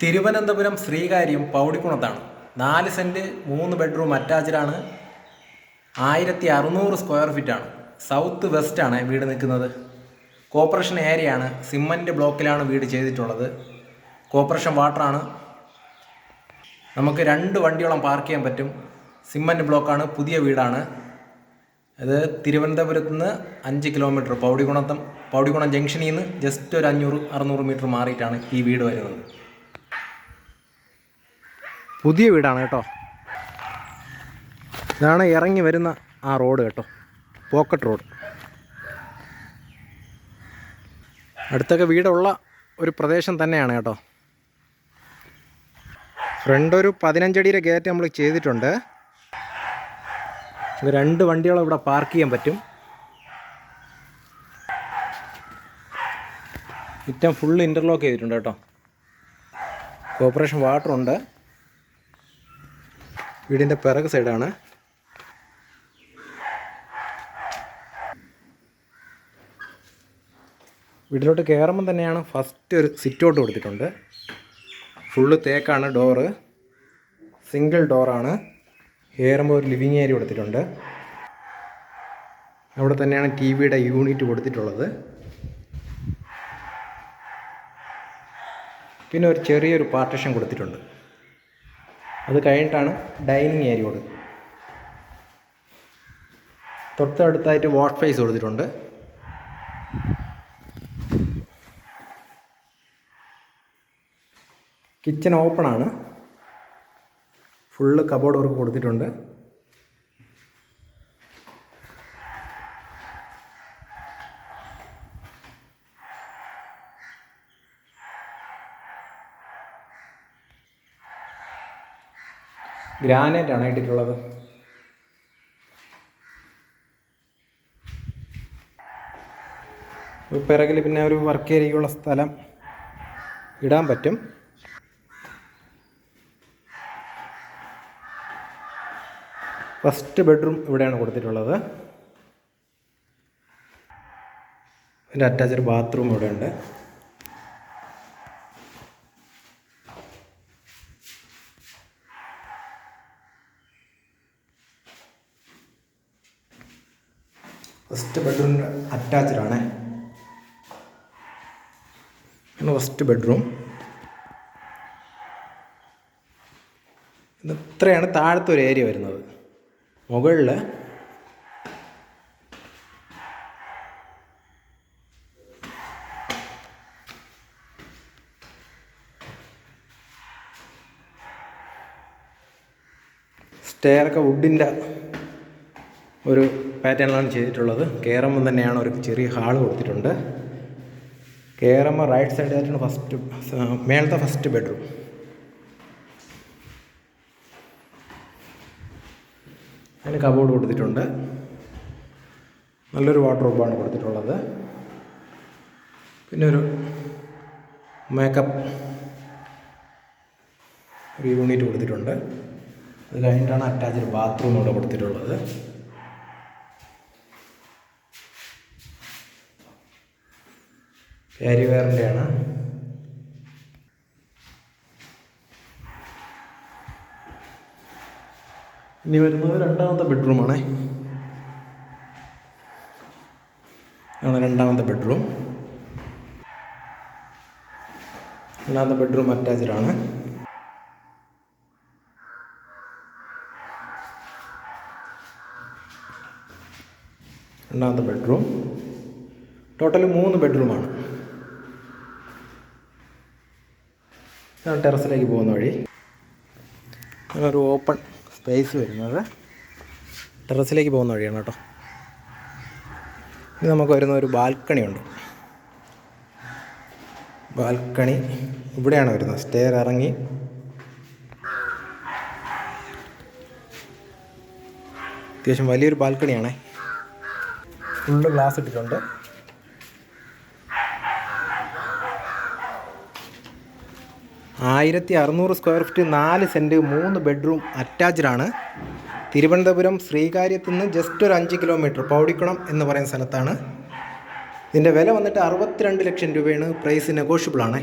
തിരുവനന്തപുരം ശ്രീകാര്യം പൗടിക്കുണത്താണ്. 4 cent 3 bedroom അറ്റാച്ച്ഡാണ്. 1600 square ഫീറ്റാണ്. സൗത്ത് വെസ്റ്റാണ് വീട് നിൽക്കുന്നത്. കോർപ്പറേഷൻ ഏരിയയാണ്. സിമൻറ്റ് ബ്ലോക്കിലാണ് വീട് ചെയ്തിട്ടുള്ളത്. കോർപ്പറേഷൻ വാട്ടറാണ്. നമുക്ക് 2 വണ്ടിയോളം പാർക്ക് ചെയ്യാൻ പറ്റും. സിമൻറ്റ് ബ്ലോക്കാണ്. പുതിയ വീടാണ്. ഇത് തിരുവനന്തപുരത്ത് നിന്ന് 5 കിലോമീറ്റർ പൗടിക്കുണം ജംഗ്ഷനിൽ നിന്ന് ജസ്റ്റ് ഒരു 500-600 മീറ്റർ മാറിയിട്ടാണ് ഈ വീട് വരുന്നത്. പുതിയ വീടാണ് കേട്ടോ. ഇതാണ് ഇറങ്ങി വരുന്ന ആ റോഡ് കേട്ടോ, പോക്കറ്റ് റോഡ്. അടുത്തൊക്കെ വീടുള്ള ഒരു പ്രദേശം തന്നെയാണ് കേട്ടോ. ഫ്രണ്ട് ഒരു 15 അടിയുടെ ഗേറ്റ് നമ്മൾ ചെയ്തിട്ടുണ്ട്. 2 വണ്ടികളും ഇവിടെ പാർക്ക് ചെയ്യാൻ പറ്റും. മുറ്റം ഫുള്ള് ഇൻ്റർലോക്ക് ചെയ്തിട്ടുണ്ട് കേട്ടോ. കോർപ്പറേഷൻ വാട്ടറുണ്ട്. വീടിൻ്റെ പിറക് സൈഡാണ്. വീട്ടിലോട്ട് കയറുമ്പം തന്നെയാണ് ഫസ്റ്റ് ഒരു സിറ്റ് ഔട്ട് കൊടുത്തിട്ടുണ്ട്. ഫുള്ള് തേക്കാണ് ഡോറ്. സിംഗിൾ ഡോറാണ്. കയറുമ്പോൾ ഒരു ലിവിങ് ഏരിയ കൊടുത്തിട്ടുണ്ട്. അവിടെ തന്നെയാണ് ടി വിയുടെ യൂണിറ്റ് കൊടുത്തിട്ടുള്ളത്. പിന്നെ ഒരു ചെറിയൊരു പാർട്ടീഷൻ കൊടുത്തിട്ടുണ്ട്. അത് കഴിഞ്ഞിട്ടാണ് ഡൈനിങ് ഏരിയ കൊടുക്കുന്നത്. തൊട്ടടുത്തായിട്ട് വാഷ് സ്പേസ് കൊടുത്തിട്ടുണ്ട്. കിച്ചൺ ഓപ്പൺ ആണ്. ഫുള്ള് കബോർഡ് വർക്ക് കൊടുത്തിട്ടുണ്ട്. ഗ്രാനൈറ്റ് ആണ് ഇട്ടിട്ടുള്ളത്. പിറകിൽ പിന്നെ ഒരു വർക്ക് ഏരിയയ്ക്കുള്ള സ്ഥലം ഇടാൻ പറ്റും. ഫസ്റ്റ് ബെഡ്റൂം ഇവിടെയാണ് കൊടുത്തിട്ടുള്ളത്. അതിൻ്റെ അറ്റാച്ച്ഡ് ബാത്റൂം ഇവിടെ ഉണ്ട്. ഫസ്റ്റ് ബെഡ്റൂം അറ്റാച്ച്ഡ് ആണ്. ഫസ്റ്റ് ബെഡ്റൂം ഇത്രയാണ് താഴത്തെ ഒരു ഏരിയ വരുന്നത്. മുകളിൽ സ്റ്റെയറൊക്കെ വുഡിൻ്റെ ഒരു പാറ്റേണിലാണ് ചെയ്തിട്ടുള്ളത്. കയറുമ്പം തന്നെയാണ് ഒരു ചെറിയ ഹാള് കൊടുത്തിട്ടുണ്ട്. കയറുമ്പോൾ റൈറ്റ് സൈഡിലായിട്ടാണ് മേളത്തെ ഫസ്റ്റ് ബെഡ്റൂം. അതിന് കബോർഡ് കൊടുത്തിട്ടുണ്ട്. നല്ലൊരു വാർഡ്രോബാണ് കൊടുത്തിട്ടുള്ളത്. പിന്നെ ഒരു മേക്കപ്പ് ഒരു യൂണിറ്റ് കൊടുത്തിട്ടുണ്ട്. അത് കഴിഞ്ഞിട്ടാണ് അറ്റാച്ച്ഡ് ബാത്റൂം ഇവിടെ കൊടുത്തിട്ടുള്ളത്. ക്യാരി വെയറിൻ്റെയാണ്. ഇനി വരുന്നത് രണ്ടാമത്തെ ബെഡ്റൂമാണ്. രണ്ടാമത്തെ ബെഡ്റൂം. രണ്ടാമത്തെ ബെഡ്റൂം അറ്റാച്ച്ഡ് ആണ്. രണ്ടാമത്തെ ബെഡ്റൂം. ടോട്ടൽ 3 ബെഡ്റൂമാണ്. ടെറസിലേക്ക് പോകുന്ന വഴി ഒരു ഓപ്പൺ സ്പേസ് വരുന്നത് ടെറസിലേക്ക് പോകുന്ന വഴിയാണ് കേട്ടോ. ഇനി നമുക്ക് വരുന്ന ഒരു ബാൽക്കണി ഉണ്ട്. ബാൽക്കണി ഇവിടെയാണ് വരുന്നത്. സ്റ്റെയർ ഇറങ്ങി അത്യാവശ്യം വലിയൊരു ബാൽക്കണിയാണ്. ഫുള്ള് ഗ്ലാസ് ഇട്ടിട്ടുണ്ട്. ആയിരത്തി 1600 square feet 4 cent 3 bedroom attached ആണ്. തിരുവനന്തപുരം ശ്രീകാര്യത്തു നിന്ന് ജസ്റ്റ് ഒരു 5 കിലോമീറ്റർ പൗടിക്കുണം എന്ന് പറയുന്ന സ്ഥലത്താണ്. ഇതിൻ്റെ വില വന്നിട്ട് 62 ലക്ഷം രൂപയാണ്. പ്രൈസ് നെഗോഷ്യബിൾ ആണ്.